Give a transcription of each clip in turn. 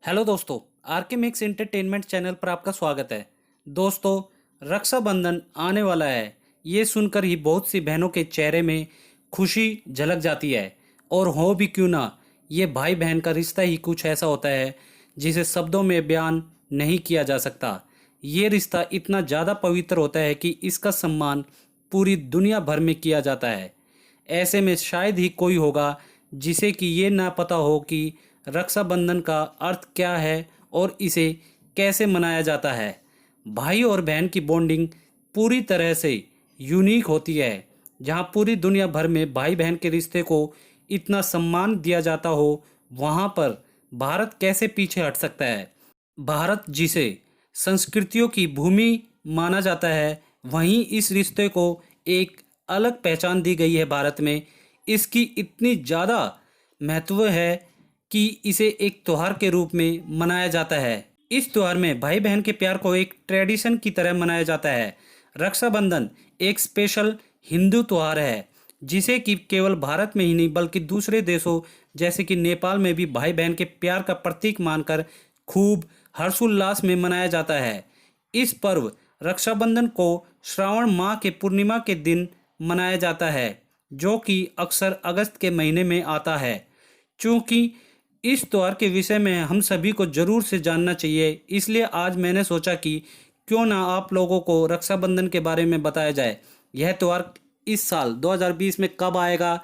Hello दोस्तों, R K mix entertainment channel पर आपका स्वागत है। दोस्तों, रक्षाबंधन आने वाला है। ये सुनकर ही बहुत सी बहनों के चेहरे में खुशी झलक जाती है। और हो भी क्यों ना, ये भाई बहन का रिश्ता ही कुछ ऐसा होता है जिसे शब्दों में बयान नहीं किया जा सकता। ये रिश्ता इतना ज़्यादा पवित्र होता है कि इसका सम्मान पूरी दुनिया भर में किया जाता है। ऐसे में शायद ही कोई होगा जिसे कि ये ना पता हो कि रक्षाबंधन का अर्थ क्या है और इसे कैसे मनाया जाता है। भाई और बहन की बॉन्डिंग पूरी तरह से यूनिक होती है। जहाँ पूरी दुनिया भर में भाई बहन के रिश्ते को इतना सम्मान दिया जाता हो, वहाँ पर भारत कैसे पीछे हट सकता है। भारत जिसे संस्कृतियों की भूमि माना जाता है, वहीं इस रिश्ते को एक अलग पहचान दी गई है। भारत में इसकी इतनी ज़्यादा महत्व है कि इसे एक त्योहार के रूप में मनाया जाता है। इस त्योहार में भाई बहन के प्यार को एक ट्रेडिशन की तरह मनाया जाता है। रक्षाबंधन एक स्पेशल हिंदू त्योहार है जिसे कि केवल भारत में ही नहीं बल्कि दूसरे देशों जैसे कि नेपाल में भी भाई बहन के प्यार का प्रतीक मानकर खूब हर्षोल्लास में मनाया जाता है। इस पर्व रक्षाबंधन को श्रावण माह के पूर्णिमा के दिन मनाया जाता है, जो कि अक्सर अगस्त के महीने में आता है। चूँकि इस त्योहार के विषय में हम सभी को ज़रूर से जानना चाहिए, इसलिए आज मैंने सोचा कि क्यों ना आप लोगों को रक्षाबंधन के बारे में बताया जाए। यह त्यौहार इस साल 2020 में कब आएगा,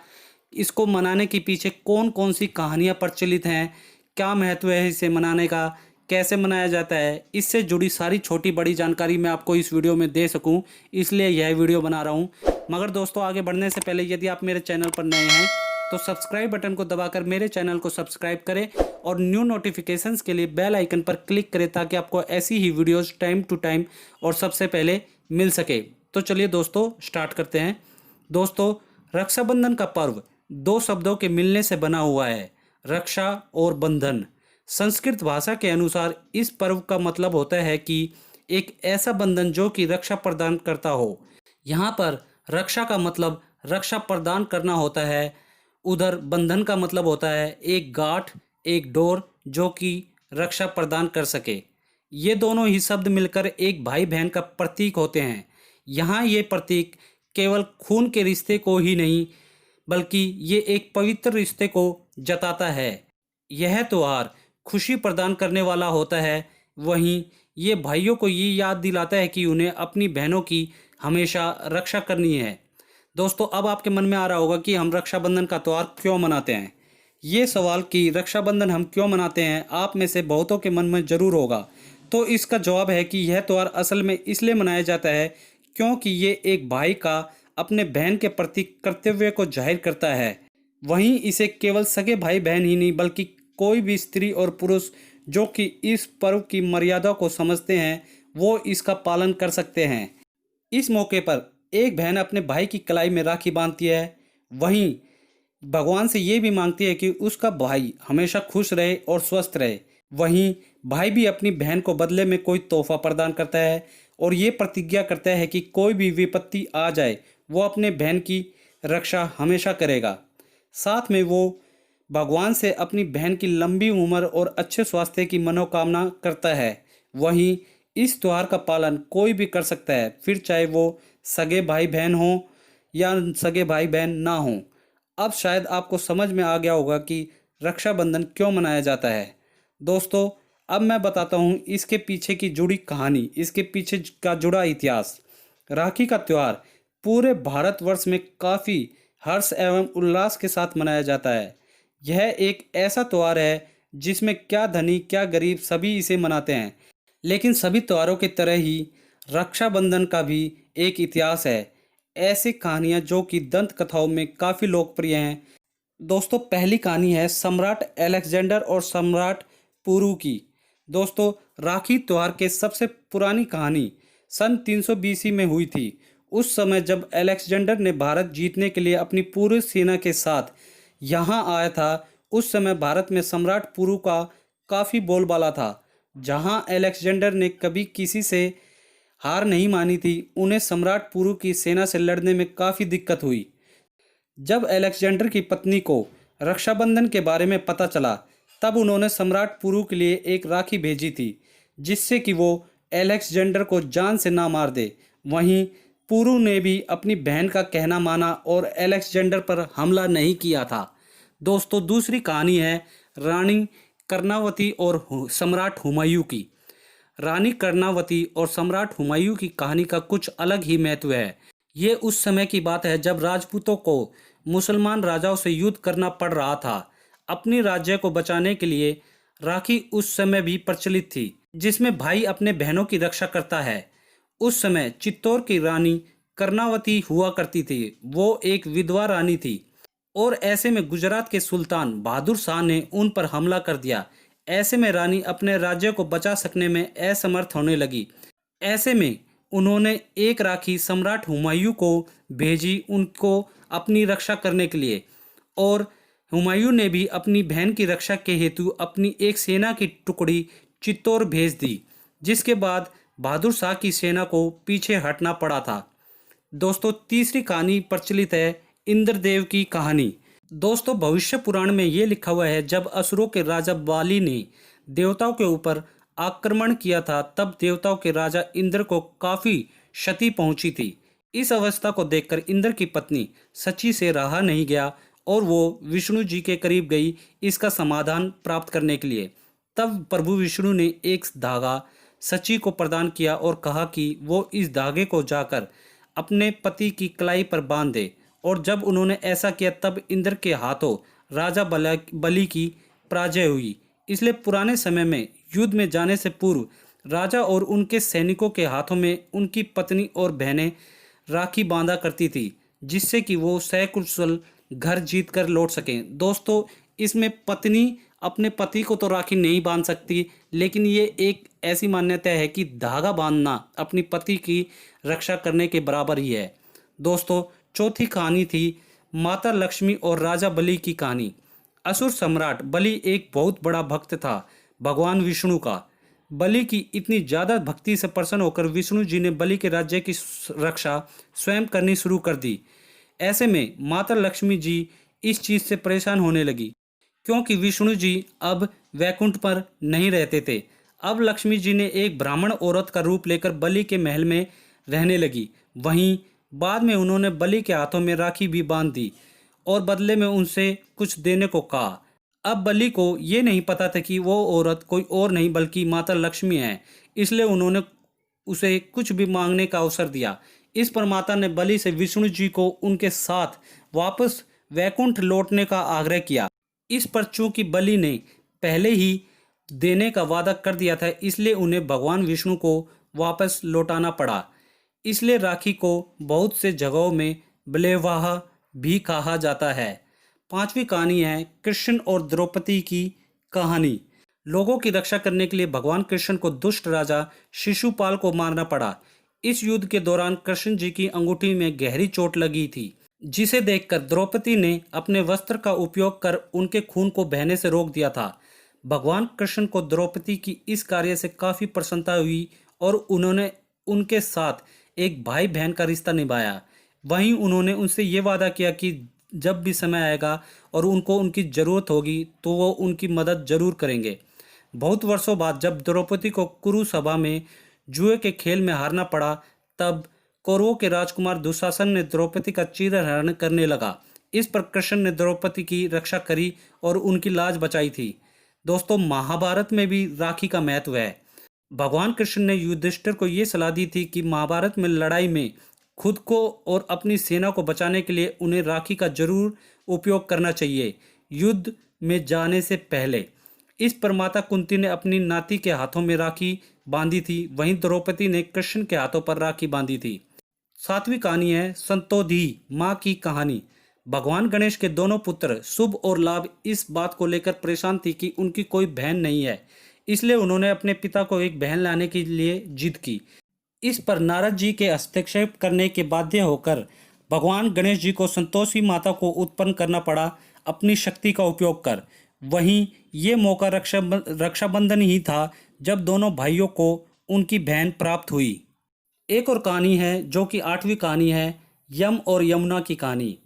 इसको मनाने के पीछे कौन कौन सी कहानियाँ प्रचलित हैं, क्या महत्व है इसे मनाने का, कैसे मनाया जाता है, इससे जुड़ी सारी छोटी बड़ी जानकारी मैं आपको इस वीडियो में दे सकूं, इसलिए यह वीडियो बना रहा हूं। मगर दोस्तों, आगे बढ़ने से पहले यदि आप मेरे चैनल पर नए हैं तो सब्सक्राइब बटन को दबाकर मेरे चैनल को सब्सक्राइब करें और न्यू नोटिफिकेशंस के लिए बेल आइकन पर क्लिक करें ताकि आपको ऐसी ही वीडियोस टाइम टू टाइम और सबसे पहले मिल सके। तो चलिए दोस्तों, स्टार्ट करते हैं। दोस्तों, रक्षाबंधन का पर्व दो शब्दों के मिलने से बना हुआ है, रक्षा और बंधन। संस्कृत भाषा के अनुसार इस पर्व का मतलब होता है कि एक ऐसा बंधन जो कि रक्षा प्रदान करता हो। यहाँ पर रक्षा का मतलब रक्षा प्रदान करना होता है, उधर बंधन का मतलब होता है एक गांठ, एक डोर जो कि रक्षा प्रदान कर सके। ये दोनों ही शब्द मिलकर एक भाई बहन का प्रतीक होते हैं। यहाँ ये प्रतीक केवल खून के रिश्ते को ही नहीं बल्कि ये एक पवित्र रिश्ते को जताता है। यह त्योहार खुशी प्रदान करने वाला होता है, वहीं ये भाइयों को ये याद दिलाता है कि उन्हें अपनी बहनों की हमेशा रक्षा करनी है। दोस्तों, अब आपके मन में आ रहा होगा कि हम रक्षाबंधन का त्यौहार क्यों मनाते हैं। ये सवाल कि रक्षाबंधन हम क्यों मनाते हैं आप में से बहुतों के मन में ज़रूर होगा। तो इसका जवाब है कि यह त्यौहार असल में इसलिए मनाया जाता है क्योंकि ये एक भाई का अपने बहन के प्रति कर्तव्य को जाहिर करता है। वहीं इसे केवल सगे भाई बहन ही नहीं बल्कि कोई भी स्त्री और पुरुष जो कि इस पर्व की मर्यादा को समझते हैं वो इसका पालन कर सकते हैं। इस मौके पर एक बहन अपने भाई की कलाई में राखी बांधती है, वहीं भगवान से ये भी मांगती है कि उसका भाई हमेशा खुश रहे और स्वस्थ रहे। वहीं भाई भी अपनी बहन को बदले में कोई तोहफा प्रदान करता है और ये प्रतिज्ञा करता है कि कोई भी विपत्ति आ जाए वो अपने बहन की रक्षा हमेशा करेगा। साथ में वो भगवान से अपनी बहन की लंबी उम्र और अच्छे स्वास्थ्य की मनोकामना करता है। वहीं इस त्योहार का पालन कोई भी कर सकता है, फिर चाहे वो सगे भाई बहन हो या सगे भाई बहन ना हो। अब शायद आपको समझ में आ गया होगा कि रक्षाबंधन क्यों मनाया जाता है। दोस्तों, अब मैं बताता हूँ इसके पीछे की जुड़ी कहानी, इसके पीछे का जुड़ा इतिहास। राखी का त्यौहार पूरे भारतवर्ष में काफ़ी हर्ष एवं उल्लास के साथ मनाया जाता है। यह एक ऐसा त्यौहार है जिसमें क्या धनी क्या गरीब सभी इसे मनाते हैं। लेकिन सभी त्योहारों की तरह ही रक्षाबंधन का भी एक इतिहास है। ऐसी कहानियाँ जो कि दंत कथाओं में काफ़ी लोकप्रिय हैं। दोस्तों, पहली कहानी है सम्राट अलेक्जेंडर और सम्राट पुरु की। दोस्तों, राखी त्योहार के सबसे पुरानी कहानी सन 300 बीसी में हुई थी। उस समय जब अलेक्जेंडर ने भारत जीतने के लिए अपनी पूरी सेना के साथ यहाँ आया था, उस समय भारत में सम्राट पुरु का काफ़ी बोलबाला था। जहाँ अलेक्जेंडर ने कभी किसी से हार नहीं मानी थी, उन्हें सम्राट पुरु की सेना से लड़ने में काफ़ी दिक्कत हुई। जब अलेक्जेंडर की पत्नी को रक्षाबंधन के बारे में पता चला, तब उन्होंने सम्राट पुरु के लिए एक राखी भेजी थी जिससे कि वो अलेक्जेंडर को जान से ना मार दे। वहीं पुरु ने भी अपनी बहन का कहना माना और अलेक्जेंडर पर हमला नहीं किया था। दोस्तों, दूसरी कहानी है रानी कर्णावती और सम्राट हुमायूं की। रानी कर्णावती और सम्राट हुमायूं की कहानी का कुछ अलग ही महत्व है। ये उस समय की बात है जब राजपूतों को मुसलमान राजाओं से युद्ध करना पड़ रहा था। अपनी राज्य को बचाने के लिए राखी उस समय भी प्रचलित थी जिसमें भाई अपने बहनों की रक्षा करता है। उस समय चित्तौड़ की रानी कर्णावती हुआ करती थी। वो एक विधवा रानी थी और ऐसे में गुजरात के सुल्तान बहादुर शाह ने उन पर हमला कर दिया। ऐसे में रानी अपने राज्य को बचा सकने में असमर्थ होने लगी। ऐसे में उन्होंने एक राखी सम्राट हुमायूं को भेजी उनको अपनी रक्षा करने के लिए, और हुमायूं ने भी अपनी बहन की रक्षा के हेतु अपनी एक सेना की टुकड़ी चित्तौड़ भेज दी, जिसके बाद बहादुर शाह की सेना को पीछे हटना पड़ा था। दोस्तों, तीसरी कहानी प्रचलित है इंद्रदेव की कहानी। दोस्तों, भविष्य पुराण में ये लिखा हुआ है जब असुरों के राजा बाली ने देवताओं के ऊपर आक्रमण किया था तब देवताओं के राजा इंद्र को काफी क्षति पहुंची थी। इस अवस्था को देखकर इंद्र की पत्नी सची से रहा नहीं गया और वो विष्णु जी के करीब गई इसका समाधान प्राप्त करने के लिए। तब प्रभु विष्णु ने एक धागा सची को प्रदान किया और कहा कि वो इस धागे को जाकर अपने पति की कलाई पर बांध दे, और जब उन्होंने ऐसा किया तब इंद्र के हाथों राजा बलि की पराजय हुई। इसलिए पुराने समय में युद्ध में जाने से पूर्व राजा और उनके सैनिकों के हाथों में उनकी पत्नी और बहनें राखी बांधा करती थी जिससे कि वो सकुशल घर जीत कर लौट सकें। दोस्तों, इसमें पत्नी अपने पति को तो राखी नहीं बांध सकती, लेकिन ये एक ऐसी मान्यता है कि धागा बांधना अपनी पति की रक्षा करने के बराबर ही है। दोस्तों, चौथी कहानी थी माता लक्ष्मी और राजा बलि की कहानी। असुर सम्राट बलि एक बहुत बड़ा भक्त था भगवान विष्णु का। बलि की इतनी ज़्यादा भक्ति से प्रसन्न होकर विष्णु जी ने बलि के राज्य की रक्षा स्वयं करनी शुरू कर दी। ऐसे में माता लक्ष्मी जी इस चीज़ से परेशान होने लगी क्योंकि विष्णु जी अब वैकुंठ पर नहीं रहते थे। अब लक्ष्मी जी ने एक ब्राह्मण औरत का रूप लेकर बलि के महल में रहने लगी। वहीं बाद में उन्होंने बलि के हाथों में राखी भी बांध दी और बदले में उनसे कुछ देने को कहा। अब बलि को ये नहीं पता था कि वो औरत कोई और नहीं बल्कि माता लक्ष्मी है, इसलिए उन्होंने उसे कुछ भी मांगने का अवसर दिया। इस पर माता ने बलि से विष्णु जी को उनके साथ वापस वैकुंठ लौटने का आग्रह किया। इस पर चूंकि बलि ने पहले ही देने का वादा कर दिया था, इसलिए उन्हें भगवान विष्णु को वापस लौटाना पड़ा। इसलिए राखी को बहुत से जगहों में बलेवाहा भी कहा जाता है। पांचवी कहानी है कृष्ण और द्रौपदी की कहानी। लोगों की रक्षा करने के लिए भगवान कृष्ण को दुष्ट राजा शिशुपाल को मारना पड़ा। इस युद्ध के दौरान कृष्ण जी की अंगूठी में गहरी चोट लगी थी, जिसे देखकर द्रौपदी ने अपने वस्त्र का उपयोग कर उनके खून को बहने से रोक दिया था। भगवान कृष्ण को द्रौपदी की इस कार्य से काफी प्रसन्नता हुई और उन्होंने उनके साथ एक भाई बहन का रिश्ता निभाया। वहीं उन्होंने उनसे ये वादा किया कि जब भी समय आएगा और उनको उनकी ज़रूरत होगी तो वो उनकी मदद जरूर करेंगे। बहुत वर्षों बाद जब द्रौपदी को कुरु सभा में जुए के खेल में हारना पड़ा, तब कौरवों के राजकुमार दुशासन ने द्रौपदी का चीरहरण करने लगा। इस पर कृष्ण ने द्रौपदी की रक्षा करी और उनकी लाज बचाई थी। दोस्तों, महाभारत में भी राखी का महत्व है। भगवान कृष्ण ने युधिष्ठिर को ये सलाह दी थी कि महाभारत में लड़ाई में खुद को और अपनी सेना को बचाने के लिए उन्हें राखी का जरूर उपयोग करना चाहिए युद्ध में जाने से पहले। इस पर माता कुंती ने अपनी नाती के हाथों में राखी बांधी थी, वहीं द्रौपदी ने कृष्ण के हाथों पर राखी बांधी थी। सातवीं कहानी है संतोधी माँ की कहानी। भगवान गणेश के दोनों पुत्र शुभ और लाभ इस बात को लेकर परेशान थी कि उनकी कोई बहन नहीं है, इसलिए उन्होंने अपने पिता को एक बहन लाने के लिए जिद की। इस पर नारद जी के हस्तक्षेप करने के बाध्य होकर भगवान गणेश जी को संतोषी माता को उत्पन्न करना पड़ा अपनी शक्ति का उपयोग कर। वहीं ये मौका रक्षाबंधन ही था जब दोनों भाइयों को उनकी बहन प्राप्त हुई। एक और कहानी है जो कि आठवीं कहानी है यम और यमुना की कहानी।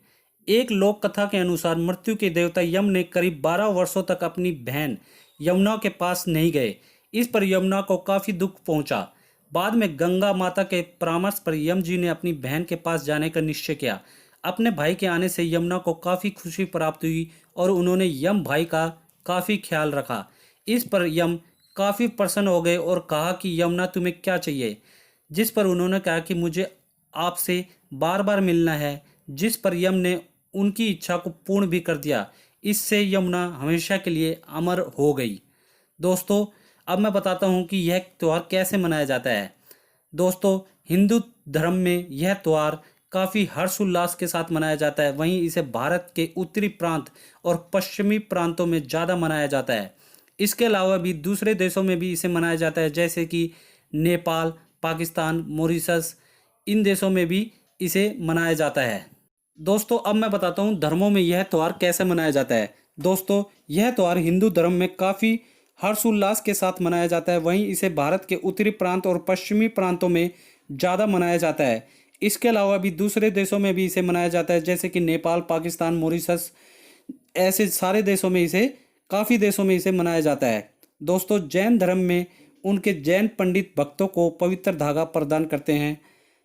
एक लोक कथा के अनुसार मृत्यु के देवता यम ने करीब 12 वर्षों तक अपनी बहन यमुना के पास नहीं गए। इस पर यमुना को काफ़ी दुख पहुंचा। बाद में गंगा माता के परामर्श पर यम जी ने अपनी बहन के पास जाने का निश्चय किया। अपने भाई के आने से यमुना को काफ़ी खुशी प्राप्त हुई और उन्होंने यम भाई का काफ़ी ख्याल रखा। इस पर यम काफ़ी प्रसन्न हो गए और कहा कि यमुना तुम्हें क्या चाहिए। जिस पर उन्होंने कहा कि मुझे आपसे बार बार मिलना है। जिस पर यम ने उनकी इच्छा को पूर्ण भी कर दिया। इससे यमुना हमेशा के लिए अमर हो गई। दोस्तों, अब मैं बताता हूँ कि यह त्यौहार कैसे मनाया जाता है। दोस्तों, हिंदू धर्म में यह त्यौहार काफ़ी हर्षोल्लास के साथ मनाया जाता है। वहीं इसे भारत के उत्तरी प्रांत और पश्चिमी प्रांतों में ज़्यादा मनाया जाता है। इसके अलावा भी दूसरे देशों में भी इसे मनाया जाता है, जैसे कि नेपाल, पाकिस्तान, मॉरिशस, इन देशों में भी इसे मनाया जाता है। दोस्तों, अब मैं बताता हूँ धर्मों में यह त्यौहार कैसे मनाया जाता है। दोस्तों, यह त्यौहार हिंदू धर्म में काफ़ी हर्षोल्लास के साथ मनाया जाता है। वहीं इसे भारत के उत्तरी प्रांत और पश्चिमी प्रांतों में ज़्यादा मनाया जाता है। इसके अलावा भी दूसरे देशों में भी इसे मनाया जाता है, जैसे कि नेपाल, पाकिस्तान, मॉरिशस, ऐसे सारे देशों में इसे काफ़ी देशों में इसे मनाया जाता है। दोस्तों, जैन धर्म में उनके जैन पंडित भक्तों को पवित्र धागा प्रदान करते हैं।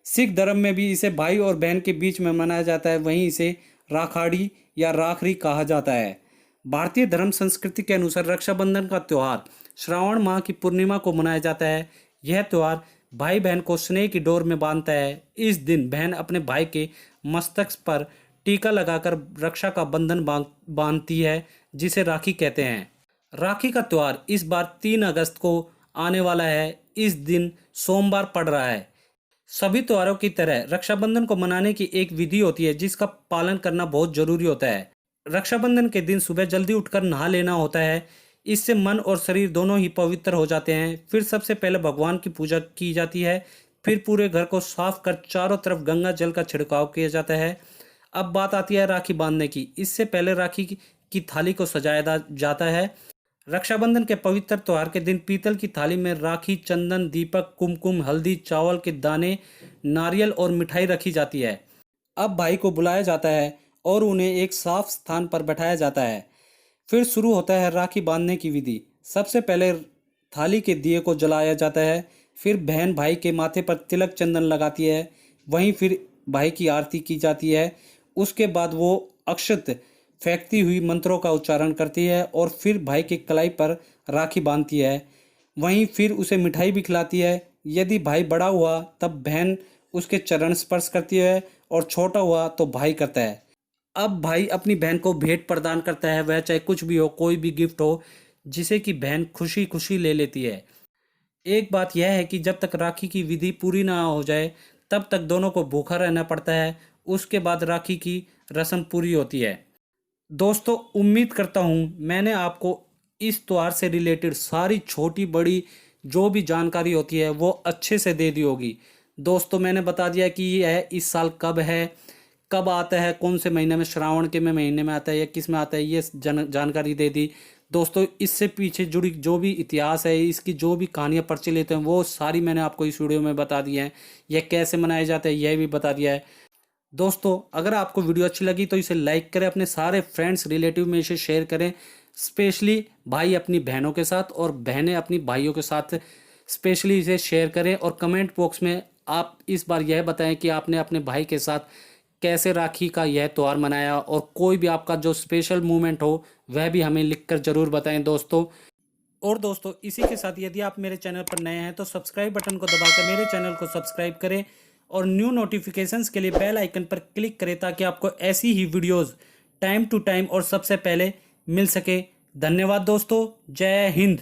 सिख धर्म में भी इसे भाई और बहन के बीच में मनाया जाता है। वहीं इसे राखाड़ी या राखरी कहा जाता है। भारतीय धर्म संस्कृति के अनुसार रक्षाबंधन का त्यौहार श्रावण माह की पूर्णिमा को मनाया जाता है। यह त्यौहार भाई बहन को स्नेह की डोर में बांधता है। इस दिन बहन अपने भाई के मस्तक पर टीका लगाकर रक्षा का बंधन बांधती है, जिसे राखी कहते हैं। राखी का त्यौहार इस बार 3 अगस्त को आने वाला है। इस दिन सोमवार पड़ रहा है। सभी त्योहारों की तरह रक्षाबंधन को मनाने की एक विधि होती है, जिसका पालन करना बहुत जरूरी होता है। रक्षाबंधन के दिन सुबह जल्दी उठकर नहा लेना होता है। इससे मन और शरीर दोनों ही पवित्र हो जाते हैं। फिर सबसे पहले भगवान की पूजा की जाती है। फिर पूरे घर को साफ कर चारों तरफ गंगा जल का छिड़काव किया जाता है। अब बात आती है राखी बांधने की। इससे पहले राखी की थाली को सजाया जाता है। रक्षाबंधन के पवित्र त्योहार के दिन पीतल की थाली में राखी, चंदन, दीपक, कुमकुम, हल्दी, चावल के दाने, नारियल और मिठाई रखी जाती है। अब भाई को बुलाया जाता है और उन्हें एक साफ स्थान पर बैठाया जाता है। फिर शुरू होता है राखी बांधने की विधि। सबसे पहले थाली के दिए को जलाया जाता है। फिर बहन भाई के माथे पर तिलक चंदन लगाती है। वहीं फिर भाई की आरती की जाती है। उसके बाद वो अक्षत फेंकती हुई मंत्रों का उच्चारण करती है और फिर भाई की कलाई पर राखी बांधती है। वहीं फिर उसे मिठाई भी खिलाती है। यदि भाई बड़ा हुआ तब बहन उसके चरण स्पर्श करती है और छोटा हुआ तो भाई करता है। अब भाई अपनी बहन को भेंट प्रदान करता है, वह चाहे कुछ भी हो, कोई भी गिफ्ट हो, जिसे कि बहन खुशी खुशी ले लेती है। एक बात यह है कि जब तक राखी की विधि पूरी ना हो जाए तब तक दोनों को भूखा रहना पड़ता है। उसके बाद राखी की रस्म पूरी होती है। दोस्तों, उम्मीद करता हूँ मैंने आपको इस त्यौहार से रिलेटेड सारी छोटी बड़ी जो भी जानकारी होती है वो अच्छे से दे दी होगी। दोस्तों, मैंने बता दिया कि यह इस साल कब है, कब आता है, कौन से महीने में, श्रावण के में महीने में आता है या किस में आता है, ये जानकारी दे दी। दोस्तों, इससे पीछे जुड़ी जो भी इतिहास है, इसकी जो भी कहानियाँ प्रचलित हैं, वो सारी मैंने आपको इस वीडियो में बता दी हैं। यह कैसे मनाया जाता है यह भी बता दिया है। दोस्तों, अगर आपको वीडियो अच्छी लगी तो इसे लाइक करें, अपने सारे फ्रेंड्स रिलेटिव में इसे शेयर करें। स्पेशली भाई अपनी बहनों के साथ और बहनें अपनी भाइयों के साथ स्पेशली इसे शेयर करें। और कमेंट बॉक्स में आप इस बार यह बताएं कि आपने अपने भाई के साथ कैसे राखी का यह त्यौहार मनाया, और कोई भी आपका जो स्पेशल मोमेंट हो वह भी हमें लिखकर ज़रूर बताएं दोस्तों। और दोस्तों, इसी के साथ यदि आप मेरे चैनल पर नए हैं तो सब्सक्राइब बटन को दबाकर मेरे चैनल को सब्सक्राइब करें और न्यू नोटिफिकेशंस के लिए बेल आइकन पर क्लिक करें, ताकि आपको ऐसी ही वीडियोस टाइम टू टाइम और सबसे पहले मिल सके। धन्यवाद दोस्तों। जय हिंद।